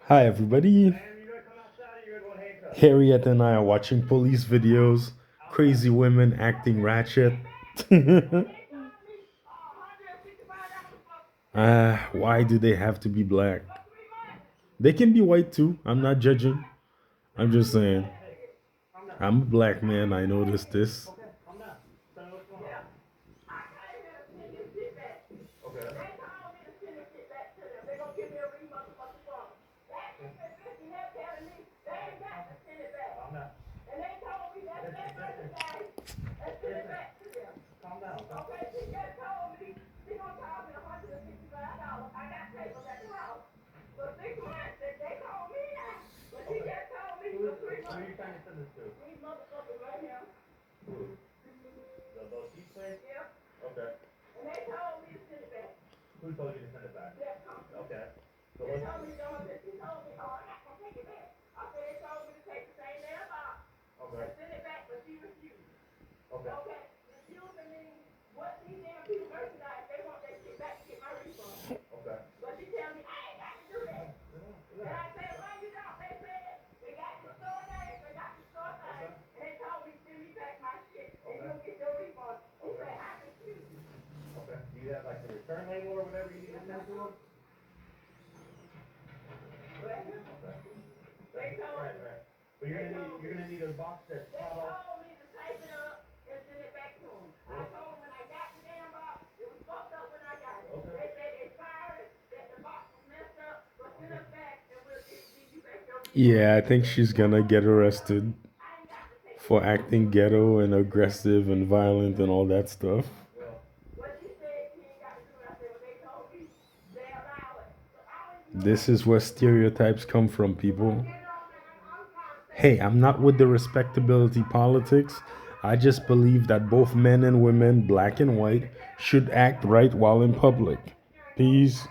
Hi, everybody. Harriet and I are watching police videos, crazy women acting ratchet. Why do they have to be black? They can be white too. I'm not judging. I'm just saying. I'm a black man. I noticed this. Yeah, I think she's gonna get arrested for acting ghetto and aggressive and violent and all that stuff. This is where stereotypes come from, people. Hey, I'm not with the respectability politics. I just believe that both men and women, black and white, should act right while in public. Peace.